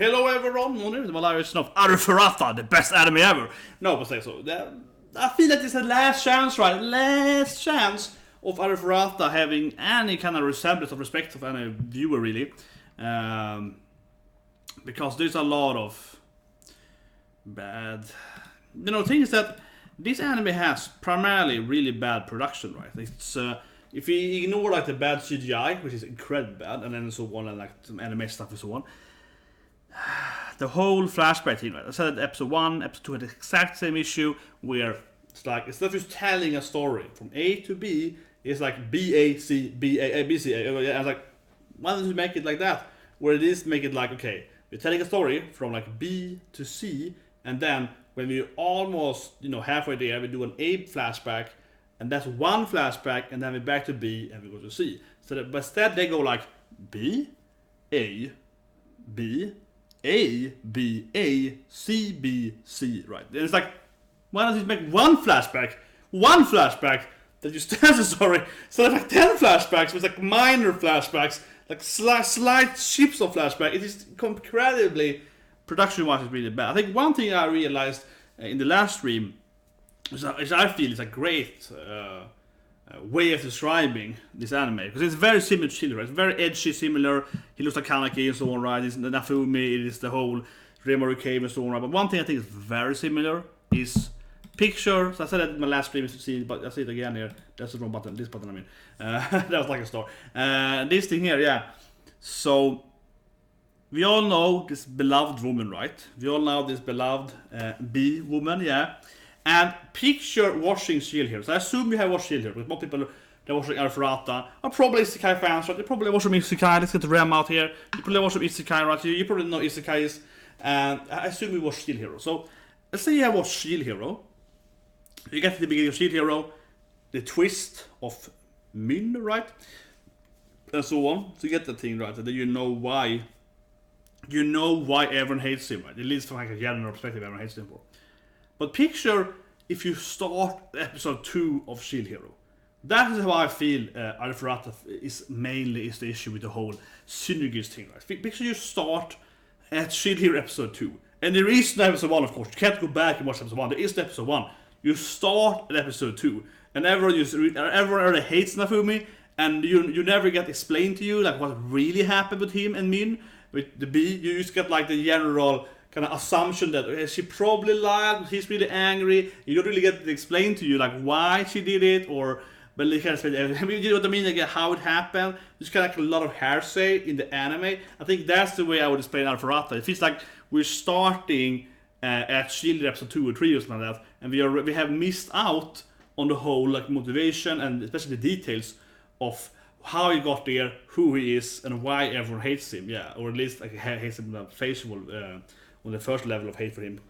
Hello everyone, nu är det bara lyssna of Arifureta, the best anime ever. No, but say so. I feel that it's the last chance, right? Last chance of Arifureta having any kind of resemblance of respect of any viewer, really. Because there's a lot of bad... You know, the thing is that this anime has primarily really bad production, right? It's if you ignore like the bad CGI, which is incredibly bad, and then so on, and like some anime stuff and so on, the whole flashback thing, right? I said that episode 1, episode 2 had the exact same issue where it's like instead of just telling a story from A to B, it's like B A C B A B C A. I was like, why don't you make it like that? Where it is, make it like, okay, we're telling a story from like B to C, and then when we're almost, you know, halfway there, we do an A flashback, and that's one flashback, and then we're back to B, and we go to C. So that, but instead they go like B, A, B, A, B, A, C, B, C, right? And it's like, why don't you make one flashback that you tell the story, so that's like 10 flashbacks with like minor flashbacks, like slight ships of flashback. It is incredibly, production-wise, it's really bad. I think one thing I realized in the last stream, which I feel is a great way of describing this anime, because it's very similar to Chile, right? It's very edgy, similar. He looks like Kaneki and so on, right? It's the Nafumi, it is the whole Rimuru Cave and so on, right? But one thing I think is very similar is picture. So I said that in my last stream, but I see it again here. That's the wrong button. This button, I mean. That was like a star. This thing here, yeah. So we all know this beloved woman, right? We all know this beloved bee woman, yeah. And picture watching Shield here. So I assume you have watched Shield here, because most people that are watching Arifureta are probably Sekai fans, right? You probably watch some Sekai. Let's get the Rem out here. You probably watch some Sekai, right? You probably know Sekai is. And I assume you watch Shield Hero. So let's say you have watched Shield Hero. You get to the beginning of Shield Hero, the twist of Min, right? And so on. So you get the thing, right? And then you know why. You know why everyone hates him, right? At least from like a general perspective, everyone hates him for. But picture if you start episode 2 of Shield Hero. That is how I feel Arifureta is the issue with the whole synergies thing, right? Picture you start at Shield Hero episode 2. And there is no episode 1, of course. You can't go back and watch episode 1. There is the episode 1. You start at episode 2. And everyone already hates Nafumi. And you never get explained to you like what really happened with him and Min. With the B, you just get like the general kind of assumption that she probably lied, he's really angry. You don't really get explained to you like why she did it, or but you can explain everything. You know what I mean? Like how it happened. There's kind of like a lot of hearsay in the anime. I think that's the way I would explain Arifureta. It feels like we're starting at Shield episode 2 or 3 or something like that, and we have missed out on the whole like motivation and especially the details of how he got there, who he is, and why everyone hates him. Yeah, or at least like hates him facial on the first level of hate for him.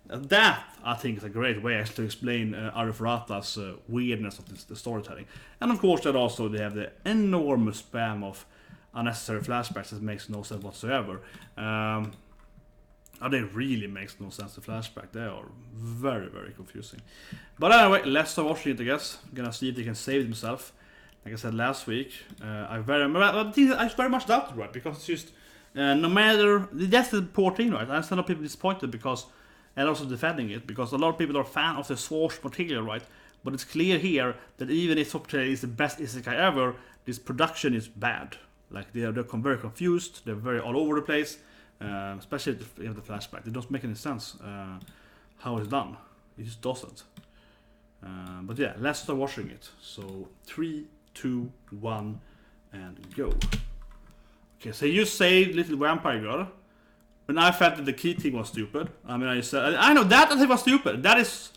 That I think is a great way to explain Arifureta's weirdness of the storytelling. And of course, that also they have the enormous spam of unnecessary flashbacks that makes no sense whatsoever. They really makes no sense to flashback. They are very, very confusing. But anyway, let's start watching it, I guess. I'm gonna see if they can save themselves. Like I said last week, I very much doubt it, right? Because it's just no matter, that's the poor thing, right? I understand a lot of people disappointed because, and also defending it, because a lot of people are fan of the source material, right? But it's clear here that even if source material is the best isekai ever, this production is bad. Like they're very confused, they're very all over the place, especially if you have the flashback. It doesn't make any sense how it's done. It just doesn't. But yeah, let's start watching it. So 3, 2, 1, and go. Okay, so you saved Little Vampire Girl, and I felt that the key thing was stupid. I mean, I know that I think was stupid. That is,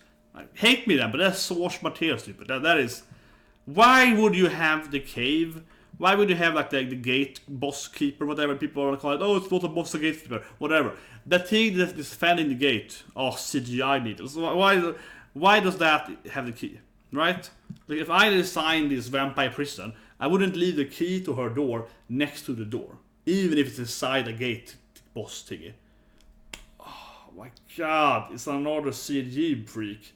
hate me then, but that's source material stupid. That is, why would you have the cave? Why would you have like the gate boss keeper, whatever people are call it? Oh, it's not a boss, a gatekeeper, whatever. That thing that is defending the gate. Oh, CGI needles. Why does that have the key? Right? Like if I designed this vampire prison, I wouldn't leave the key to her door next to the door, even if it's inside a gate boss thingy. Oh my god, it's another CG freak.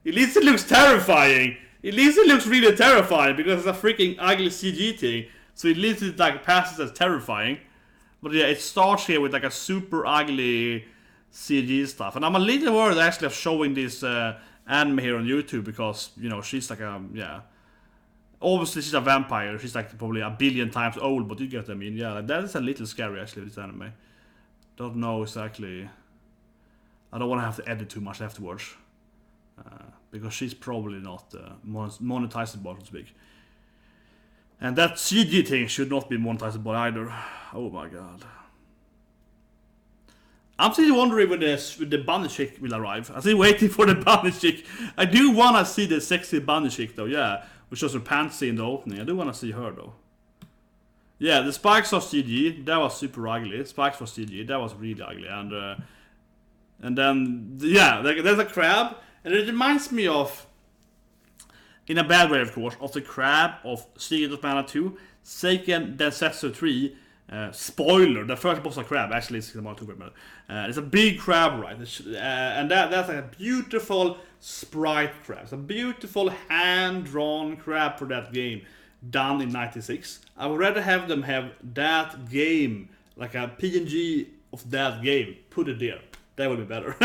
At least it looks terrifying. At least it looks really terrifying because it's a freaking ugly CG thing. So at least it like passes as terrifying. But yeah, it starts here with like a super ugly CG stuff. And I'm a little worried actually of showing this anime here on YouTube because, you know, she's like a, yeah. Obviously she's a vampire, she's like probably a billion times old, but you get what I mean. Yeah, that is a little scary actually, this anime. Don't know exactly. I don't want to have to edit too much afterwards. Because she's probably not monetizable, so to speak. And that CG thing should not be monetizable either. Oh my god. I'm still wondering when the bunny chick will arrive. I'm still waiting for the bunny chick. I do wanna see the sexy bunny chick though, yeah. Which was her pantsy in the opening. I do wanna see her though. Yeah, the spikes are CG. That was super ugly. Spikes were CG. That was really ugly. And then, yeah, there's a crab. And it reminds me of, in a bad way of course, of the crab of Secret of Mana 2, Seiken Densetsu 3. Spoiler, the first boss of crab actually is about 2 it's a big crab, right? And that's like a beautiful sprite crab. It's a beautiful hand-drawn crab for that game, done in '96. I would rather have them have that game, like a PNG of that game, put it there. That would be better.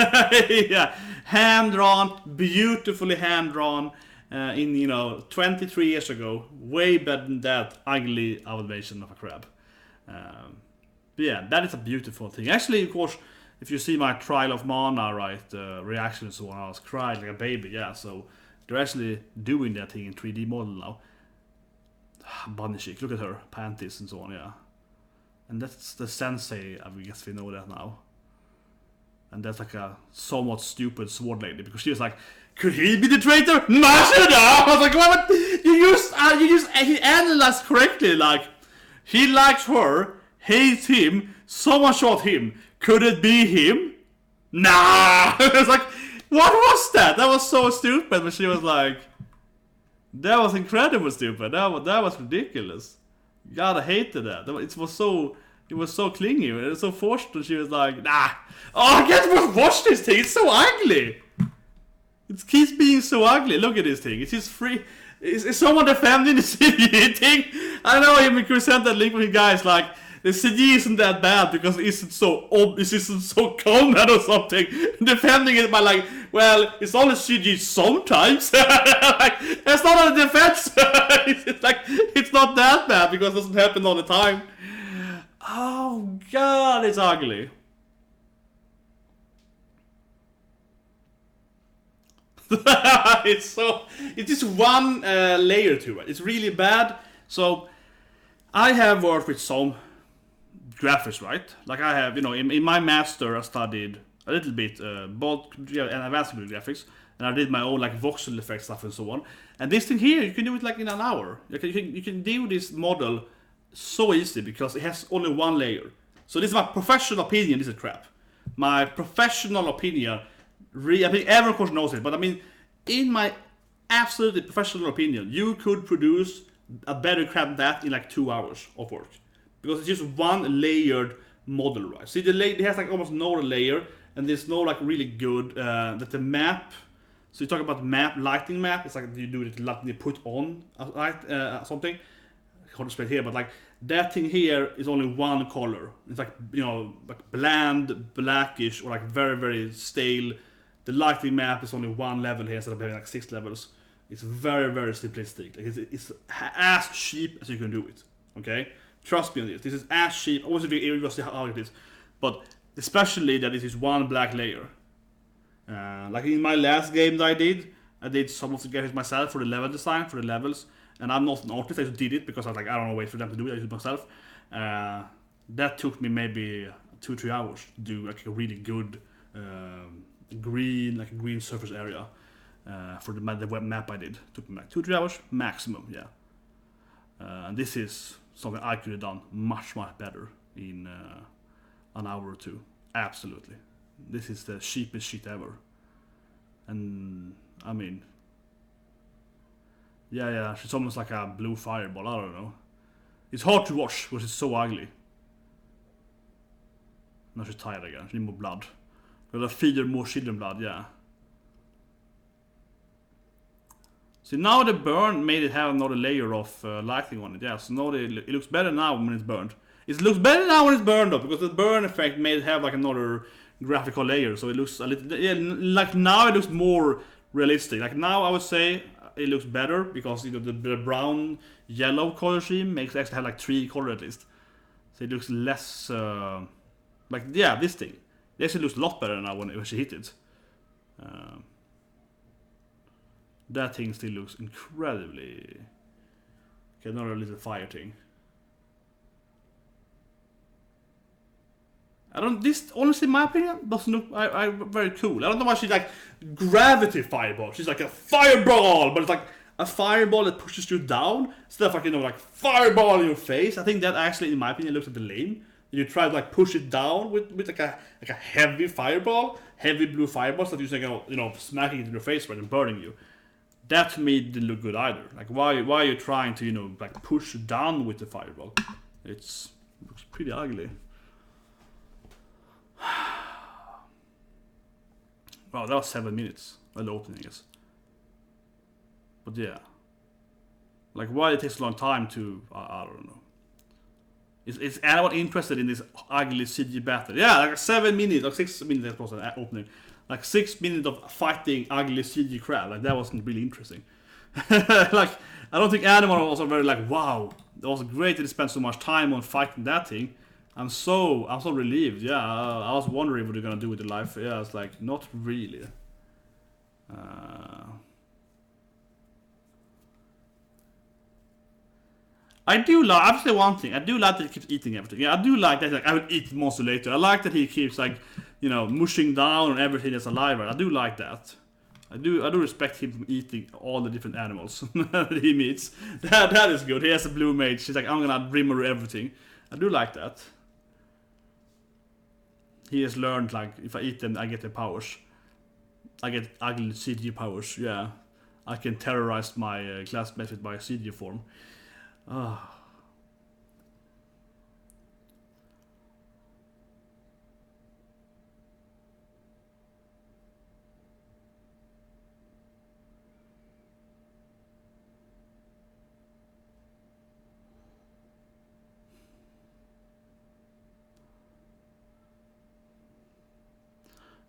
Yeah, hand-drawn, beautifully hand-drawn, in, you know, 23 years ago. Way better than that ugly animation of a crab. But yeah, that is a beautiful thing. Actually, of course, if you see my Trial of Mana, right, reaction and so on, I was crying like a baby, yeah, so they're actually doing that thing in 3D model now. Bunny chick, look at her, panties and so on, yeah. And that's the sensei, I guess we know that now. And that's like a somewhat stupid sword lady, because she was like, could he be the traitor? Mashida! I was like, what? He analyzed correctly, like, he likes her, hates him, someone shot him. Could it be him? Nah! It's like, what was that? That was so stupid, but she was like, that was incredibly stupid. That was ridiculous. God, I hated that. It was so clingy, it was so forced, and she was like, nah. Oh, I can't watch this thing, it's so ugly. It keeps being so ugly. Look at this thing, it's just free. Is someone defending the CG thing? I know him could send that link with you guys, like, the CG isn't that bad because it isn't so common or something. Defending it by like, well, it's only CG sometimes. Like, that's not a defense. It's like, it's not that bad because it doesn't happen all the time. Oh god, it's ugly. It's just one layer to it. It's really bad. So I have worked with some graphics, right? Like I have, you know, in my master I studied a little bit both advanced graphics, and I did my own like voxel effect stuff and so on. And this thing here, you can do it like in an hour. You can do this model so easy because it has only one layer. So this is my professional opinion. This is crap. My professional opinion. I think everyone of course knows it, but I mean, in my absolutely professional opinion, you could produce a better crap than that in like 2 hours of work, because it's just one layered model, right? See, it has like almost no layer, and there's no like really good that the map. So you talk about map, lighting map. It's like you do it, like you put on a light, something. I can't explain here, but like that thing here is only one color. It's like, you know, like bland, blackish, or like very, very stale. The lighting map is only one level here instead of having like 6 levels. It's very, very simplistic. Like it's as cheap as you can do it. Okay, trust me on this. This is as cheap. Obviously, you will see how it is, but especially that this is one black layer. Like in my last game that I did some of the graphics myself for the level design, for the levels. And I'm not an artist, I just did it because I was like, I don't know, wait for them to do it, I did it myself. That took me maybe 2-3 hours to do like a really good green surface area for the web map I did. Took me like 2-3 hours maximum, yeah. And this is something I could have done much better in an hour or two. Absolutely. This is the cheapest shit ever. And I mean, yeah, she's almost like a blue fireball, I don't know. It's hard to watch because it's so ugly. Now she's tired again, she needs more blood. Gotta feed her more children blood, yeah. See, now the burn made it have another layer of lighting on it, yeah. So now it looks better now when it's burned. It looks better now when it's burned up, because the burn effect made it have like another graphical layer, so it looks a little, yeah, like now it looks more realistic. Like now I would say it looks better, because you know the brown yellow color scheme makes it actually have like 3 colors at least, so it looks less like, yeah, this thing, it actually looks a lot better now when she hit it. That thing still looks incredibly. Okay, another little fire thing. This honestly, in my opinion, doesn't look very cool. I don't know why she's like gravity fireball. She's like a fireball, but it's like a fireball that pushes you down instead of like, you know, like fireball in your face. I think that actually, in my opinion, looks a bit lame. You try to like push it down with like a heavy fireball, heavy blue fireball, so that you're, you know, smacking it in your face right and burning you. That to me didn't look good either. Like why are you trying to, you know, like push down with the fireball? It looks pretty ugly. Wow, that was 7 minutes. Well, the opening, I guess. But yeah, like why it takes a long time to I don't know. Is anyone interested in this ugly CG battle? Yeah, like 7 minutes or 6 minutes. That was an opening. Like 6 minutes of fighting ugly CG crap. Like that wasn't really interesting. Like I don't think anyone was very like, wow, it was great that they spent so much time on fighting that thing. I'm so relieved. Yeah, I was wondering what they're gonna do with the life. Yeah, it's like not really. I do like, obviously one thing, I do like that he keeps eating everything. Yeah, I do like that, like, I will eat monster later. I like that he keeps like, you know, mushing down on everything that's alive. I do like that. I do respect him from eating all the different animals that he meets. That is good. He has a blue mage. She's like, I'm gonna rimmer everything. I do like that. He has learned, like, if I eat them, I get their powers. I get ugly CG powers, yeah. I can terrorize my classmates with my CG form.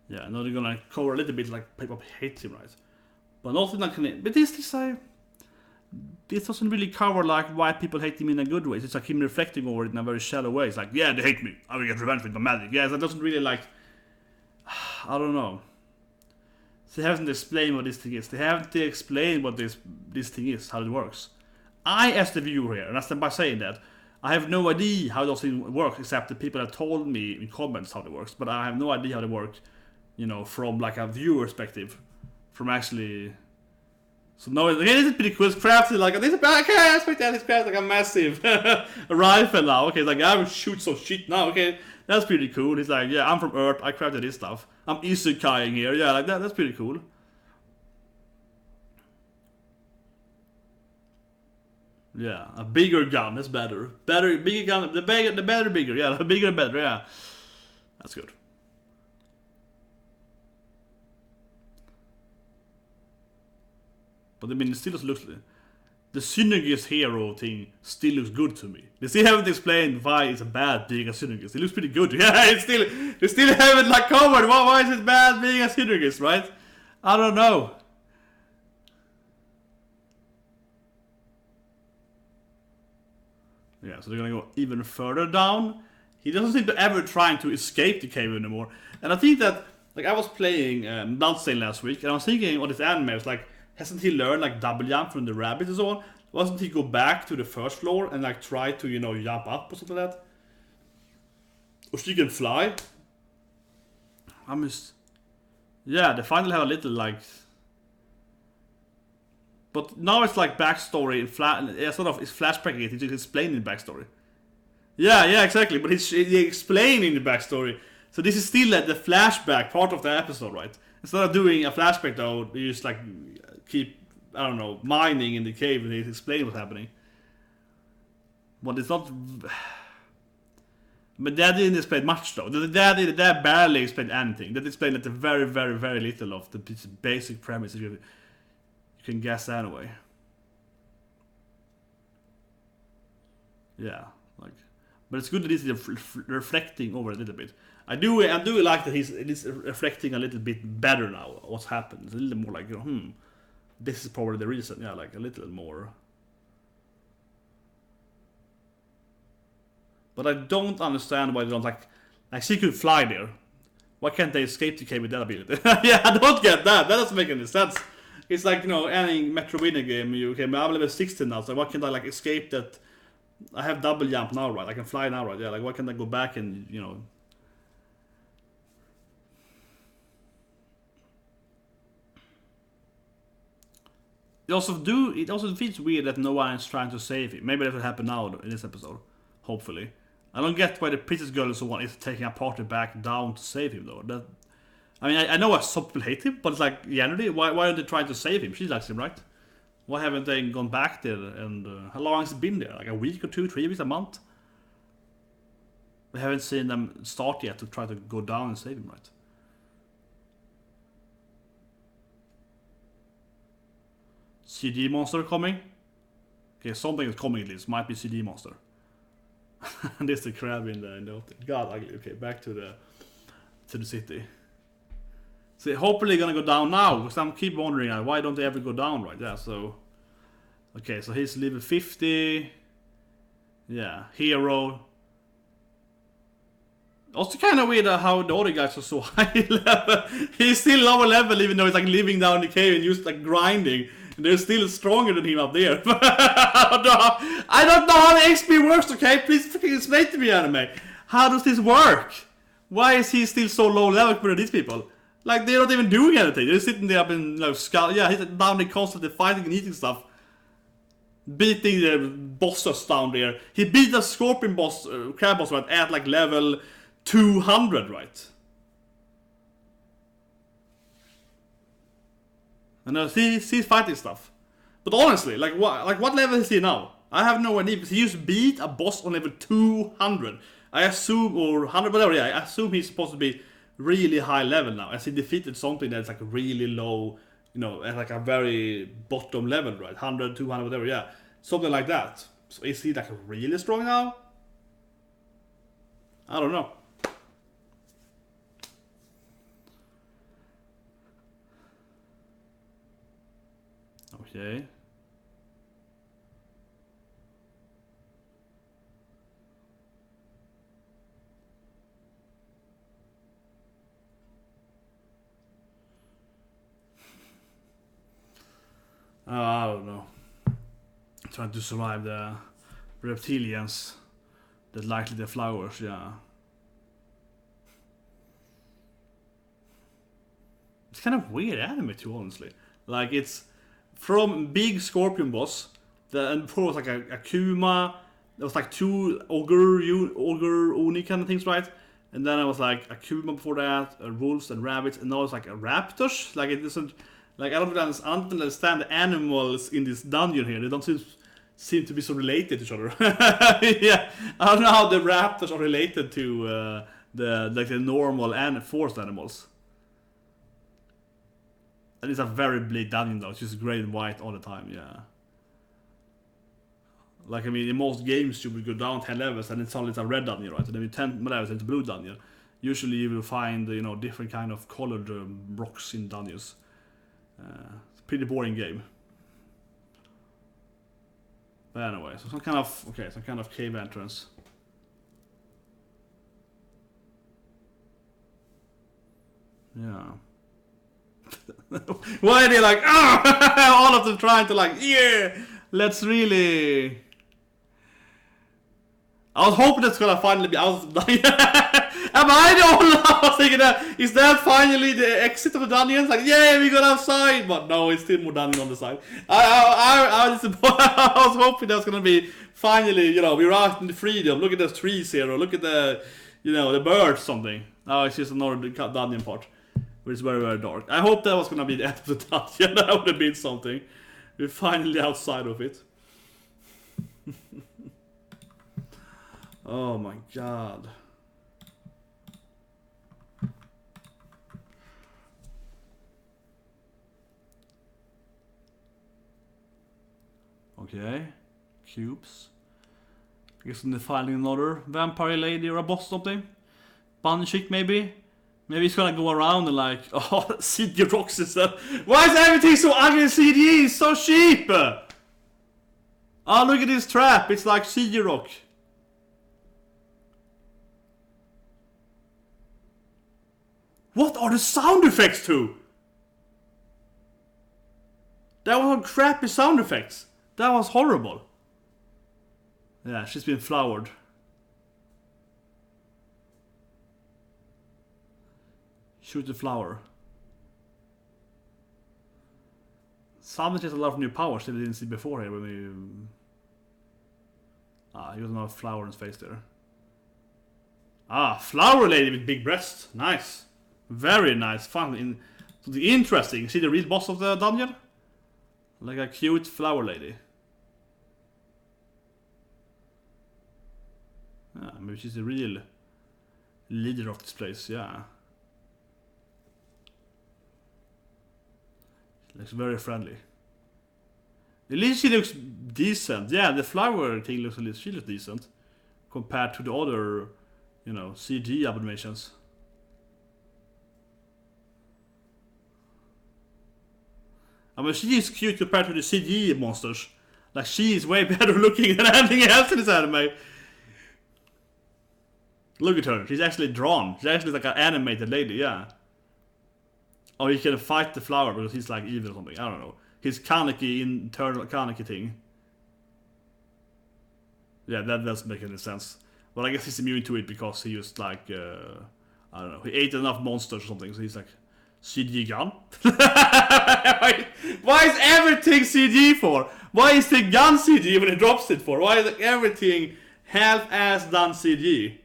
Yeah, now they're gonna cover a little bit like people hate him, right? But also not gonna. But this doesn't really cover like why people hate him in a good way. It's like him reflecting over it in a very shallow way. It's like, yeah, they hate me. I will get revenge with my magic. Yeah, that doesn't really like. I don't know. They haven't explained what this thing is. They haven't explained what this thing is, how it works. I, as the viewer here, and that's by saying that, I have no idea how those things work, except the people have told me in comments how it works. But I have no idea how they work, you know, from like a viewer perspective, from actually. So no, okay, this is pretty cool. It's crafted like this. Okay, I expect that it's crafted like a massive rifle now. Okay, it's like I will shoot some shit now. Okay, that's pretty cool. He's like, yeah, I'm from Earth. I crafted this stuff. I'm isekaiing here. Yeah, like that. That's pretty cool. Yeah, a bigger gun. That's better. Bigger gun. The better, bigger. Yeah, the bigger, better. Yeah, that's good. But I mean, it still looks. The synergist hero thing still looks good to me. They still haven't explained why it's bad being a synergist. It looks pretty good. Yeah, they still haven't like covered why is it bad being a synergist, right? I don't know. Yeah, so they're gonna go even further down. He doesn't seem to ever trying to escape the cave anymore. And I think that, like, I was playing Bloodstained last week, and I was thinking on this anime, I was like, hasn't he learned like double jump from the rabbit and so on? Wasn't he go back to the first floor and like try to, you know, jump up or something like that? Or she can fly? Yeah, they finally have a little like. But now it's like backstory in sort of it's flashbacking it. He's explaining the backstory. Yeah, exactly. But he's explaining the backstory. So this is still like the flashback part of the episode, right? Instead of doing a flashback though, you just like keep, I don't know, mining in the cave and he's explaining what's happening. But it's not. But that didn't explain much though. That barely explained anything. That explained like the very, very, very little of the basic premise you can guess anyway. But it's good that he's reflecting over it a little bit. I do like that he's reflecting a little bit better now. What's happened? It's a little more like, this is probably the reason. Yeah, like a little more. But I don't understand why they don't like she could fly there. Why can't they escape the cave with that ability? Yeah, I don't get that. That doesn't make any sense. It's like, any Metroidvania game, I'm level 16 now, so why can't I like escape that? I have double jump now, right? I can fly now, right? Yeah, like why can't I go back and, It also feels weird that no one is trying to save him. Maybe that will happen now in this episode. Hopefully. I don't get why the princess girl and so on is taking a party back down to save him though. I know some people hate him, but it's like, generally, why aren't they trying to save him? She likes him, right? Why haven't they gone back there? And how long has it been there? Like a week or 2, 3 weeks, a month? We haven't seen them start yet to try to go down and save him, right? CD monster coming? Okay, something is coming at least. Might be CD monster. And there's the crab in the God, ugly. Okay, back to the city. So hopefully gonna go down now, because I keep wondering why don't they ever go down, right? Yeah, so okay, so he's level 50. Yeah, hero. Also kind of weird how the other guys are so high level. He's still lower level even though he's like living down the cave and just like grinding. And they're still stronger than him up there. I don't know how the XP works, okay? Please freaking explain to me, anime. How does this work? Why is he still so low level compared to these people? Like, they're not even doing anything. They're sitting there up in, skull. Yeah, he's down there constantly fighting and eating stuff. Beating the bosses down there. He beat the scorpion boss, crab boss, right, at like level 200, right? And he's fighting stuff. But honestly, like what level is he now? I have no idea, because he used to beat a boss on level 200. I assume, or 100, whatever, yeah, I assume he's supposed to be really high level now, as he defeated something that's like really low, at like a very bottom level, right? 100, 200, whatever, yeah. Something like that. So is he like really strong now? I don't know. Okay. I don't know. Trying to survive the reptilians that like the flowers, yeah. It's kind of weird anime too, honestly. Like, it's from big scorpion boss, and before was like a Akuma, there was like 2 ogre oni kind of things, right? And then I was like Akuma before that, wolves and rabbits, and now it's like a raptors. Like, it doesn't, like, I don't understand the animals in this dungeon here. They don't seem to be so related to each other. Yeah, I don't know how the raptors are related to the normal and forest animals. And it's a very bleak dungeon though. It's just gray and white all the time. Yeah. Like, I mean, in most games you will go down 10 levels and it's only a red dungeon, right? And then 10 levels it's a blue dungeon. Usually you will find, different kind of colored rocks in dungeons. It's a pretty boring game. But anyway, so some kind of cave entrance. Yeah. Why are they like, all of them trying to like, yeah, let's really. I was hoping it's gonna finally be out of the dungeon. Am I the only one? I was thinking that, is that finally the exit of the dungeons? Like, yeah, we got outside, but no, it's still more dungeon on the side. I was hoping that was gonna be finally, we're out in the freedom. Look at those trees here, or look at the, the birds, something. Oh, it's just another dungeon part. It's very, very dark. I hope that was gonna be the end of the dungeon. That would have been something. We're finally outside of it. Oh my god. Okay. Cubes. I guess they're finding another vampire lady or a boss or something. Bunny chick maybe? Maybe he's gonna go around and like, oh, CG rocks and stuff. Why is everything so ugly in CG? It's so cheap! Oh, look at this trap. It's like CG rock. What are the sound effects to? That was some crappy sound effects. That was horrible. Yeah, she's been flowered. Shoot the flower. Suddenly has a lot of new powers that we didn't see before here when we... Ah, he got another flower in his face there. Ah, flower lady with big breasts. Nice. Very nice. Fun. Interesting. See the real boss of the dungeon? Like a cute flower lady. Yeah, maybe she's the real leader of this place, yeah. She looks very friendly. At least she looks decent. Yeah, the flower thing looks at least she looks decent. Compared to the other, you know, CG animations. I mean, she is cute compared to the CG monsters. Like, she is way better looking than anything else in this anime. Look at her, she's actually drawn. She's actually like an animated lady, yeah. Oh, he can fight the flower because he's like evil or something, I don't know. His Kaneki, internal Kaneki thing. Yeah, that doesn't make any sense. But I guess he's immune to it because he used like, I don't know, he ate enough monsters or something, so he's like, CG gun? Why is everything CG for? Why is the gun CG when he drops it for? Why is everything half-ass done CG?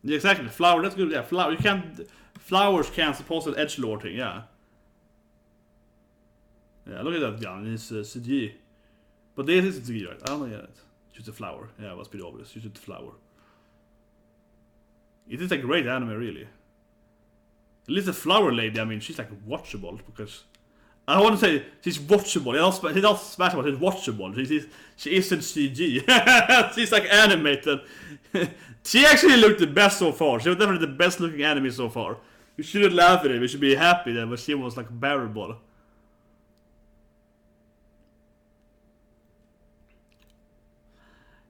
Yeah, exactly. Flower, that's good. Yeah, flower. You can't. Flowers can't supposedly edgelord thing. Yeah. Yeah, look at that gun. It's CG. But this is CG, right? I don't know yet. Shoot the flower. Yeah, it was pretty obvious. Shoot the flower. It is a great anime, really. At least the flower lady. I mean, she's like watchable because I don't want to say she's watchable. She's not Smash Bros. She's watchable. She isn't CG. She's like animated. She actually looked the best so far. She was definitely the best looking anime so far. We shouldn't laugh at it. We should be happy that, but she was like bearable.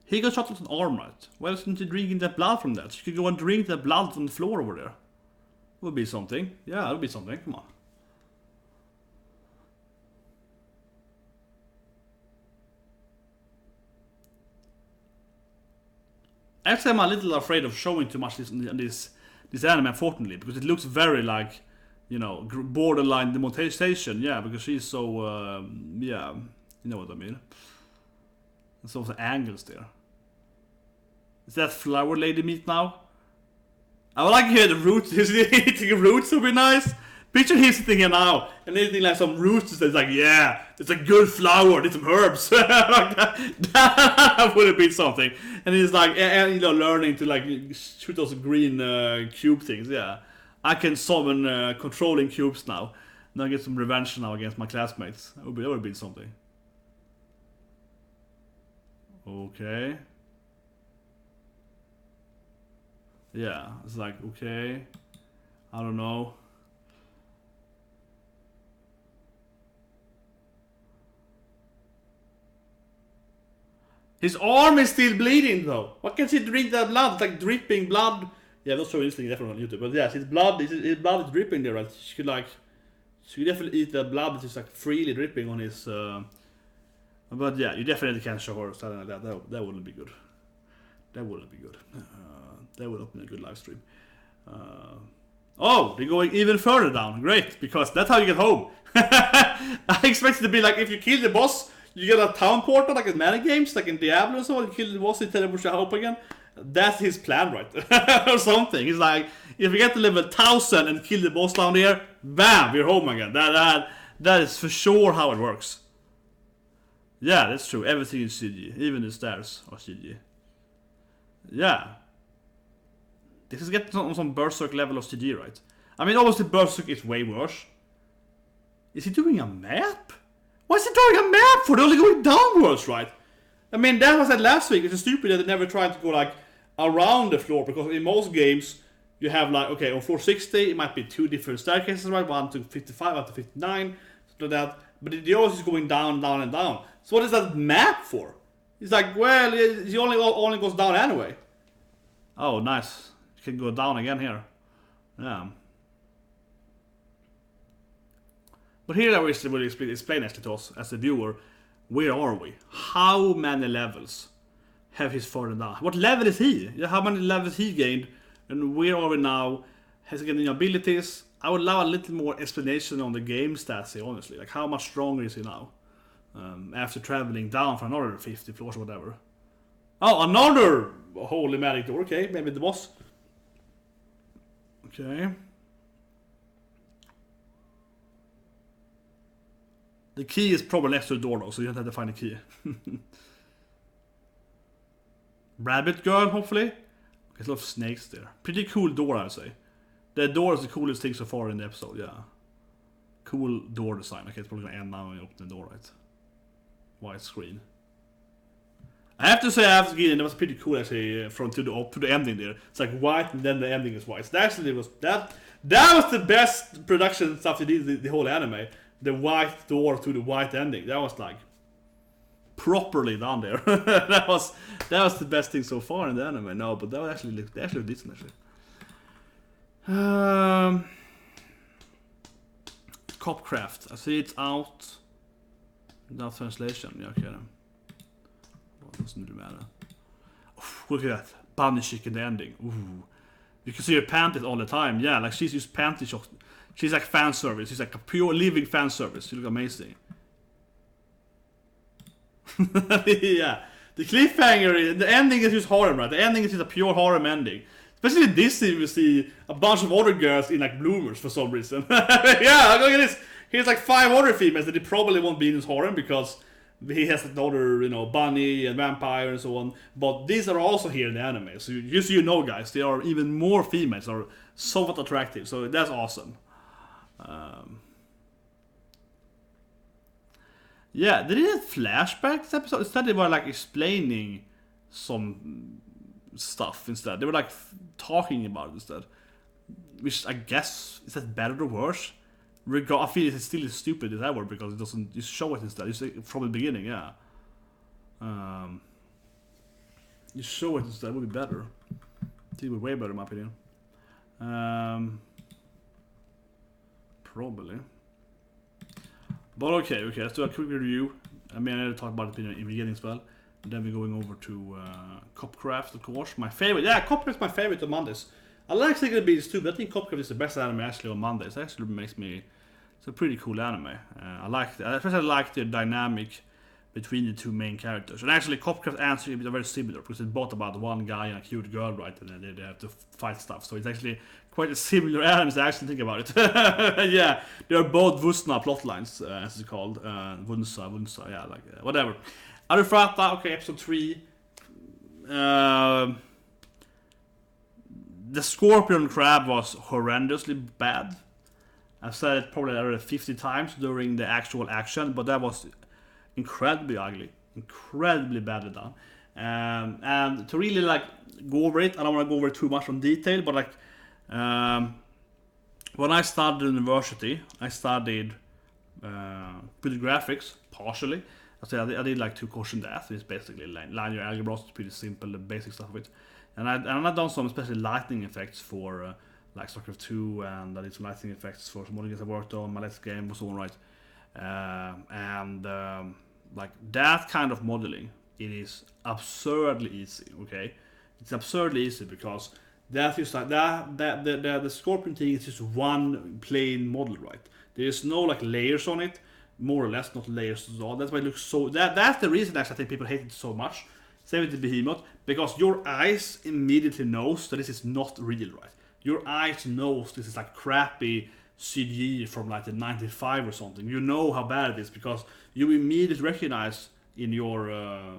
He got shot with an arm, right? Why isn't he drinking that blood from that? She could go and drink that blood from the floor over there. Would be something. Yeah, that would be something. Come on. Actually, I'm a little afraid of showing too much this anime, unfortunately, because it looks very like, you know, borderline demonetization. Yeah, because she's so, yeah, you know what I mean. There's also angles there. Is that flower lady meat now? I would like to hear the roots. Is he eating roots? Would be nice. Picture him sitting here now and eating like some roots. It's like, yeah, it's a good flower. It's some herbs. Like that would have been something. And he's like, you know, learning to like shoot those green cube things. Yeah, I can summon controlling cubes now. Now I get some revenge now against my classmates. That would have been something. Okay. Yeah, it's like, okay. I don't know. His arm is still bleeding though. Why can't he drink that blood? It's like dripping blood. Yeah, I'm not showing this thing definitely on YouTube, but yeah, his blood is dripping there, right? She could definitely eat that blood that's just like freely dripping on his. But yeah, you definitely can't show her something like that. That wouldn't be good. That wouldn't be good. That would not be a good live stream. Oh, they're going even further down. Great, because that's how you get home. I expect it to be like if you kill the boss, you get a town portal like in many games, like in Diablo or so. You kill the boss, you teleport your hope again. That's his plan, right? Or something. He's like, if you get to level 1000 and kill the boss down there, bam, you're home again. That is for sure how it works. Yeah, that's true. Everything is CG. Even the stairs are CG. Yeah. This is getting on some Berserk level of CG, right? I mean, obviously Berserk is way worse. Is he doing a map? Why is he doing a map for? They're only going downwards, right? I mean, that was said last week. It's stupid that they never tried to go like around the floor, because in most games you have like, okay, on floor 60 it might be 2 different staircases, right? 1 to 55, 1 to 59, something like that. But the always is going down, down, and down. So what is that map for? It's like, well, it only goes down anyway. Oh, nice. You can go down again here. Yeah. But here I wish they would explain actually to us as the viewer, where are we? How many levels have he fallen down? What level is he? How many levels he gained? And where are we now? Has he gained any abilities? I would love a little more explanation on the game stats here, honestly. Like, how much stronger is he now? After traveling down for another 50 floors or whatever. Oh, another holy magic door. Okay, maybe the boss. Okay. The key is probably next to the door though, so you don't have to find the key. Rabbit girl, hopefully. There's a lot of snakes there. Pretty cool door, I would say. The door is the coolest thing so far in the episode, yeah. Cool door design. Okay, it's probably gonna end now when you open the door, right? White screen. I have to say, I have to give it, that was pretty cool actually, from to the ending there. It's like white and then the ending is white. So actually, was that was the best production stuff they did the whole anime. The white door to the white ending. That was like properly done there. that was the best thing so far in the anime. No, but that was actually decent actually. Copcraft. I see it's out. Without translation. Yeah, okay then. What doesn't really matter. Oof, look at that. Bunny chicken ending. Ooh. You can see her panties all the time. Yeah, like she's used panty shots. She's like fan service. She's like a pure living fan service. She looks amazing. Yeah. The cliffhanger, the ending is just harem, right? The ending is just a pure harem ending. Especially in this scene, we see a bunch of other girls in like bloomers for some reason. Yeah, look at this. Here's like 5 other females that he probably won't be in his harem because he has another, bunny and vampire and so on. But these are also here in the anime. So just so you know, guys, there are even more females that are somewhat attractive. So that's awesome. Yeah, they did flashbacks episode. Instead, they were like explaining some stuff instead. They were like talking about it instead. Which I guess, is that better or worse? I feel it's still as stupid as ever because it doesn't just show it instead. You say from the beginning, yeah. You show it instead, it would be better. It would be way better in my opinion. Probably. But okay, let's do a quick review. I mean, I talked about it in the beginning as well. And then we're going over to Copcraft, of course. My favorite. Yeah, Copcraft is my favorite on Mondays. I like Secret Beats too, but I think Copcraft is the best anime actually on Mondays. It actually makes me... It's a pretty cool anime. I especially like the dynamic between the two main characters. And actually, Copcraft and Secret Beats are very similar because it's both about one guy and a cute girl, right? And then they have to fight stuff. So it's actually quite a similar anime as I actually think about it. Yeah, they are both Vusna plotlines, as it's called. Vunsa, yeah, like whatever. Arifureta, okay, episode 3. The scorpion crab was horrendously bad. I've said it probably already 50 times during the actual action, but that was incredibly ugly, incredibly badly done. And to really like go over it, I don't want to go over it too much in detail, but like when I started university, I studied computer graphics partially. I did like 2 courses in that. It's basically linear algebra, it's pretty simple, the basic stuff of it. And I've done some especially lighting effects for like StarCraft 2, and I did some lighting effects for some other games I worked on, my last game was on, right? Like that kind of modeling, it is absurdly easy, okay? It's absurdly easy because that is like the scorpion thing is just one plain model, right? There is no like layers on it, more or less, not layers at all. That's why it looks so. That's the reason actually I think people hate it so much. Same with the behemoth, because your eyes immediately knows that this is not real, right? Your eyes knows this is like crappy CG from like the 95 or something. You know how bad it is because you immediately recognize in your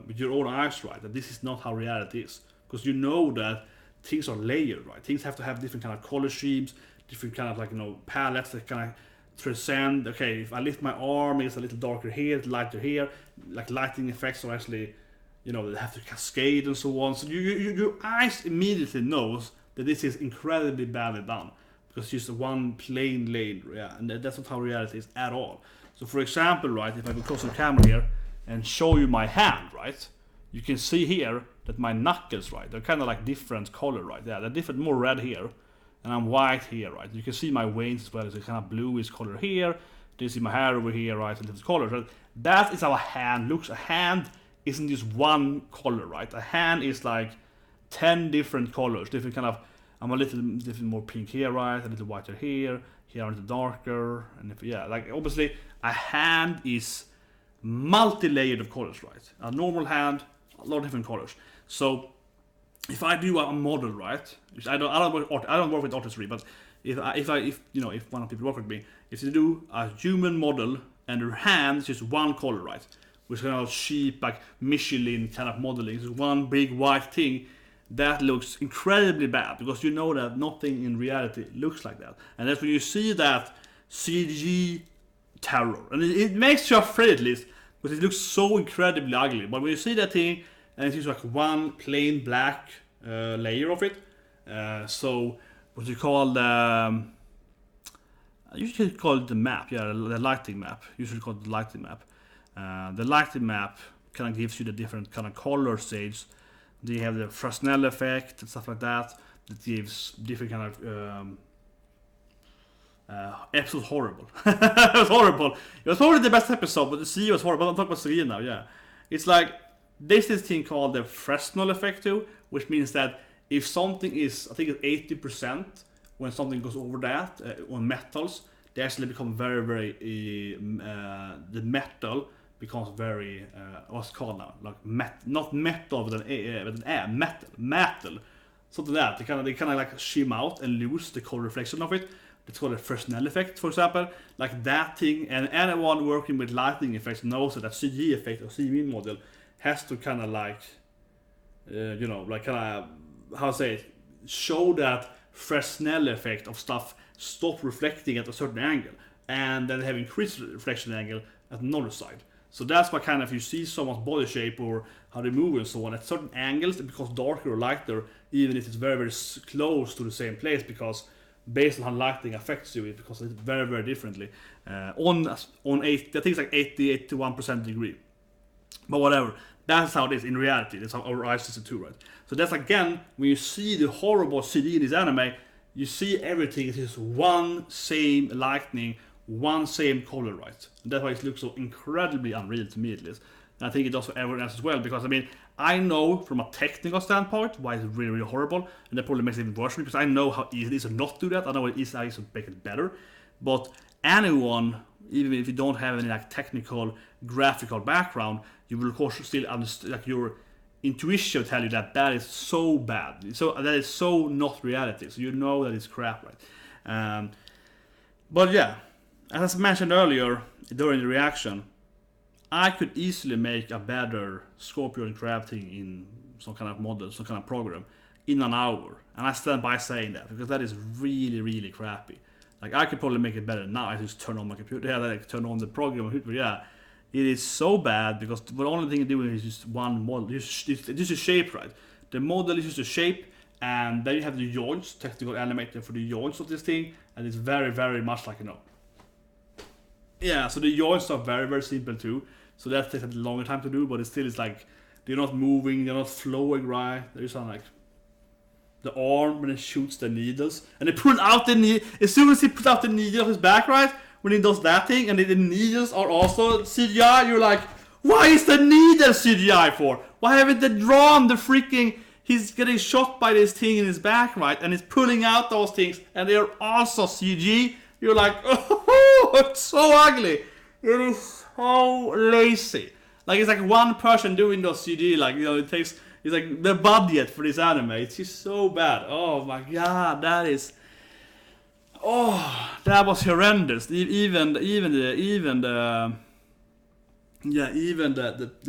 with your own eyes, right, that this is not how reality is. Because you know that things are layered, right? Things have to have different kind of color schemes, different kind of like palettes that kind of transcend. Okay, if I lift my arm, it's a little darker here, it's lighter here. Like lighting effects are actually you know, they have to cascade and so on. So your eyes immediately knows that this is incredibly badly done. Because it's just one plain lane, yeah, and that's not how reality is at all. So for example, right, if I go close to the camera here and show you my hand, right, you can see here that my knuckles, right, they're kind of like different color, right, yeah, they're different, more red here, and I'm white here, right. You can see my veins as well, it's a kind of bluish color here. You see my hair over here, right, and different colors. Right? That is how a hand looks. A hand isn't just one color, right? A hand is like 10 different colors, different kind of. I'm a little different, more pink here, right? A little whiter here. Here a little darker, and if, yeah, like obviously a hand is multi-layered of colors, right? A normal hand, a lot of different colors. So if I do a model, right? I don't work with artistry, but if one of the people work with me, if you do a human model and their hand is just one color, right? Which is kind of cheap, like Michelin kind of modeling, it's one big white thing, that looks incredibly bad because you know that nothing in reality looks like that. And that's when you see that CG terror. And it makes you afraid at least, because it looks so incredibly ugly. But when you see that thing, and it's just like one plain black layer of it, so what you call the usually call it the map, yeah, the lighting map. Usually called the lighting map. The lighting map kind of gives you the different kind of color shades. They have the Fresnel effect and stuff like that. That gives different kind of episode horrible. It was horrible. It was probably the best episode, but the CG was horrible. I'm talking about CG now, yeah. It's like there's this thing called the Fresnel effect too, which means that if something is, I think it's 80%, when something goes over that on metals, they actually become very, very. The metal becomes very what's it called now, like not metal but an metal, something like that. They kind of like shim out and lose the color reflection of it. It's called a Fresnel effect, for example, like that thing. And anyone working with lighting effects knows that CG effect or CG model has to kind of like, like kind of how to say it, show that Fresnel effect of stuff stop reflecting at a certain angle, and then have increased reflection angle at another side. So that's why kind of you see someone's body shape or how they move and so on at certain angles, it becomes darker or lighter, even if it's very, very close to the same place, because based on how lighting affects you, it becomes very, very differently. On 8, I think it's like 81% degree. But whatever, that's how it is in reality. That's how our eyes see it too, right? So that's again, when you see the horrible CG in this anime, you see everything is just one same lightning, one same color, right? And that's why it looks so incredibly unreal to me at least. And I think it does for everyone else as well, because I mean, I know from a technical standpoint why it's really, really horrible, and that probably makes it even worse for me, because I know how easy it is to not do that. I know it is how to make it better. But anyone, even if you don't have any like technical, graphical background, you will of course still understand, like your intuition will tell you that that is so bad. So that is so not reality. So you know that it's crap, right? But yeah, as I mentioned earlier during the reaction, I could easily make a better scorpion crab thing in some kind of model, some kind of program, in an hour. And I stand by saying that, because that is really, really crappy. Like, I could probably make it better now. I just turn on my computer, yeah, like turn on the program, but yeah. It is so bad, because the only thing you're doing is just one model. It's just a shape, right? The model is just a shape, and then you have the joints, technical animator for the joints of this thing, and it's very, very much like, Yeah, so the joints are very, very simple too. So that takes a longer time to do, but it still is like, they're not moving, they're not flowing right. They just sound like the arm when it shoots the needles. And they pull out the needle, as soon as he puts out the needle of his back, right? When he does that thing, and the needles are also CGI, you're like, why is the needle CGI for? Why haven't they drawn the freaking, he's getting shot by this thing in his back, right? And he's pulling out those things, and they're also CG. You're like, oh, it's so ugly. It is so lazy. Like, it's like one person doing those CG, like, it's like the budget for this anime. It's just so bad. Oh my god, that was horrendous. Even the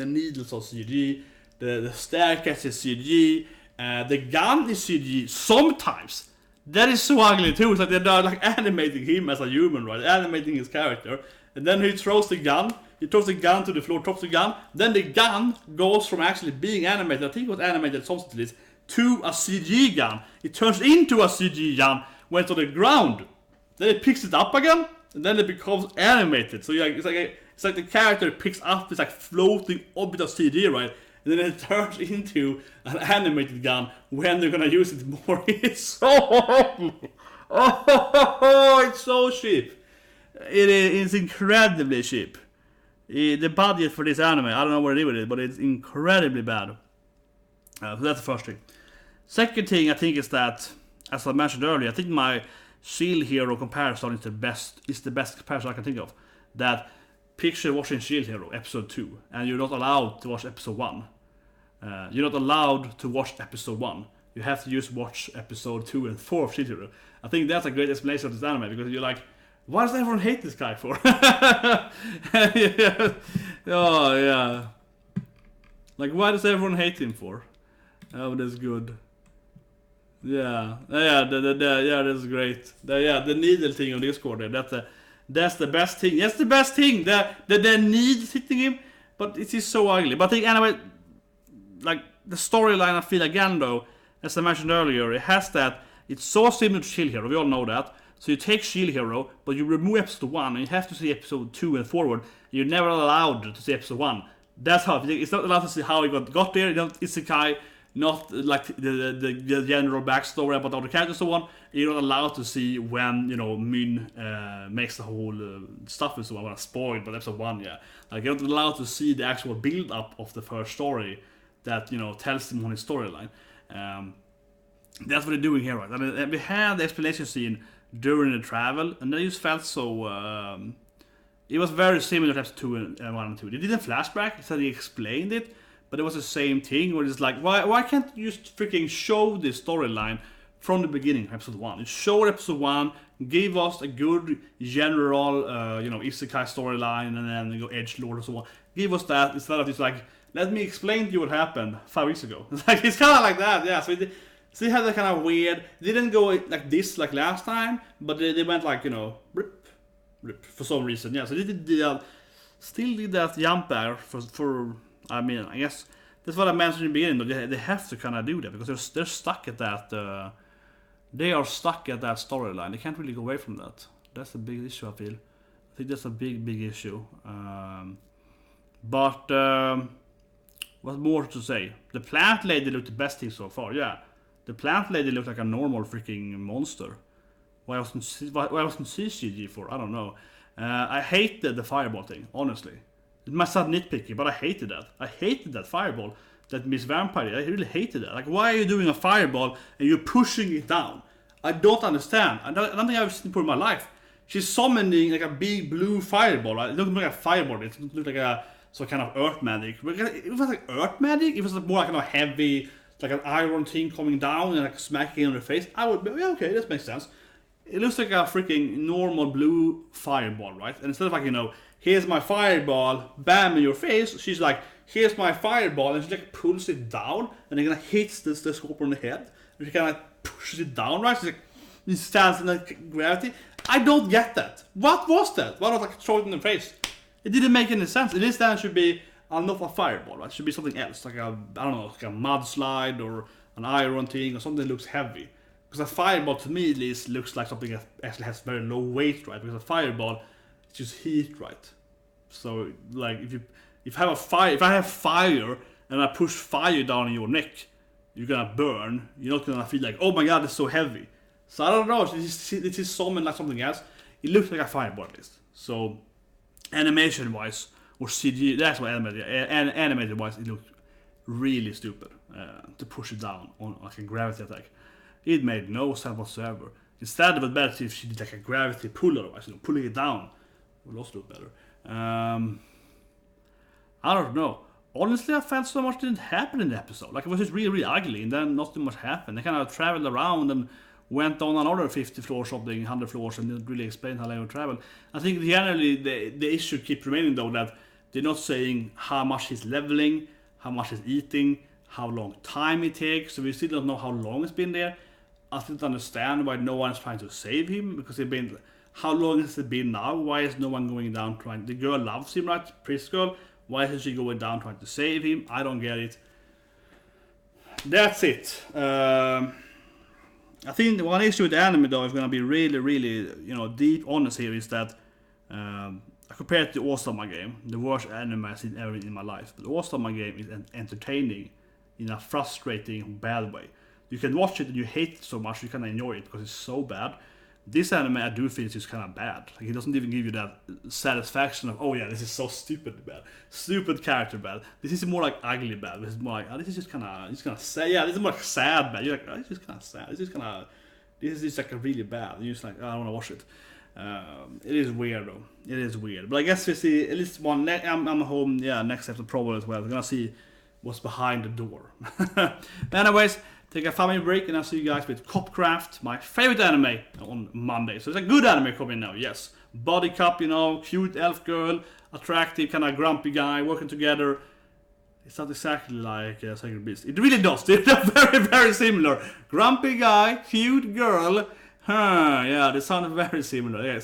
needles are CG. The staircase is CG. The gun is CG sometimes. That is so ugly too. It's like they're like animating him as a human, right? Animating his character, and then he throws the gun. he throws the gun to the floor, drops the gun, then the gun goes from actually being animated, I think it was animated substance, to a CG gun. It turns into a CG gun, went on the ground. Then it picks it up again, and then it becomes animated. So it's like the character picks up this like floating object of CG, right? And then it turns into an animated gun when they're gonna use it more. It's so horrible. Oh, it's so cheap. It's incredibly cheap. The budget for this anime, I don't know what it is with it, but it's incredibly bad. So that's the first thing. Second thing I think is that, as I mentioned earlier, I think my Shield Hero comparison is the best comparison I can think of. That picture watching Shield Hero episode 2, and you're not allowed to watch episode 1. You're not allowed to watch episode 1. You have to just watch episode 2 and 4 of Shield Hero. I think that's a great explanation of this anime, because you're like, why does everyone hate this guy for? Yeah. Oh yeah. Like, why does everyone hate him for? Oh, that's good. Yeah, that's great. The needle thing on Discord there. That's the best thing. That's the best thing. The needle hitting him, but it is so ugly. But I think anyway, like the storyline, I feel again though, as I mentioned earlier, it has that. It's so similar to Shield Hero. We all know that. So you take Shield Hero, but you remove episode 1, and you have to see episode 2 and forward. You're never allowed to see episode 1. That's how it's not allowed to see how he got there. It's Sekai. Not like the general backstory about all the characters and so on. You're not allowed to see when, Min makes the whole stuff and so on. I want to spoil, but episode 1, yeah. Like, you're not allowed to see the actual build-up of the first story that, tells him on his storyline. That's what they're doing here, right? I mean, we had the explanation scene during the travel, and they just felt so... it was very similar to episode 2 and 1 and 2. They did a flashback, so they explained it, but it was the same thing, where it's like, why can't you just freaking show this storyline from the beginning, episode 1? You show episode 1, give us a good general, Isekai storyline, and then go edgelord and so on. Give us that, instead of just like, let me explain to you what happened 5 weeks ago. It's kind of like that, yeah. So they had that kind of weird, they didn't go like this like last time, but they went like, rip, for some reason, yeah. So they still did that jump there for I mean, I guess that's what I mentioned in the beginning. Though they have to kind of do that because they're stuck at that. They are stuck at that storyline. They can't really go away from that. That's a big issue. I feel. I think that's a big issue. But what more to say? The plant lady looked the best thing so far. Yeah, the plant lady looked like a normal freaking monster. Why wasn't CG for? I don't know. I hated the fireball thing, honestly. It might sound nitpicky, but I hated that. I hated that fireball, that Miss Vampire. I really hated that. Like, why are you doing a fireball and you're pushing it down? I don't understand. I don't think I've seen it in my life. She's summoning like a big blue fireball. Right? It doesn't look like a fireball. It looked like a some kind of earth magic. It was like earth magic. It was more like a heavy, like an iron thing coming down and like smacking on her face. I would be, yeah, okay, that makes sense. It looks like a freaking normal blue fireball, right? And instead of like, here's my fireball, bam in your face, she's like, here's my fireball, and she like pulls it down, and then hits the scorpion on the head, and she kind of like pushes it down, right? She's like, it stands in like gravity. I don't get that. What was that? Why not like throw it in the face? It didn't make any sense. This then should be not a fireball, right? It should be something else, like a, I don't know, like a mudslide or an iron thing or something that looks heavy. Because a fireball to me at least looks like something that actually has very low weight, right? Because a fireball is just heat, right? So like if I have fire and I push fire down in your neck, you're gonna burn. You're not gonna feel like, oh my god, it's so heavy. So I don't know. It is summoned like something else. It looks like a fireball at least. So animation wise or CG, that's what animated wise, it looked really stupid to push it down on like a gravity attack. It made no sense whatsoever. Instead, it was better if she did like a gravity pull, otherwise, pulling it down would also look better. I don't know. Honestly, I felt so much didn't happen in the episode. Like, it was just really, really ugly, and then not too much happened. They kind of traveled around and went on another 50 floors, something, 100 floors, and didn't really explain how they would travel. I think generally the issue keeps remaining, though, that they're not saying how much he's leveling, how much he's eating, how long time it takes, so we still don't know how long it's been there. I still don't understand why no one is trying to save him, because they've been How long has it been now? Why is no one going down trying? The girl loves him, right? Priest girl. Why isn't she going down trying to save him? I don't get it. That's it. I think one issue with the anime though is gonna be really, really, deep honest here is that compared to the All-Star game, the worst anime I've seen ever in my life. The All-Star game is entertaining in a frustrating, bad way. You can watch it and you hate it so much you can enjoy it because it's so bad. This anime I do feel is just kind of bad. Like it doesn't even give you that satisfaction of, oh yeah, this is so stupid bad, stupid character bad. This is more like ugly bad. This is more like, this is just kind of sad. Yeah, this is more like sad bad. You're like, this is kind of sad. This is just like a really bad. You're just like, I don't want to watch it. It is weird though. It is weird. But I guess we see at least one. I'm home. Yeah, next episode probably as well. We're gonna see what's behind the door. Anyways. Take a 5-minute break and I'll see you guys with Copcraft, my favorite anime, on Monday. So it's a good anime coming now, yes. Body cup, cute elf girl, attractive, kind of grumpy guy, working together. It's not exactly like Sacred Beast. It really does. They're very, very similar. Grumpy guy, cute girl. Yeah, they sound very similar. Yes.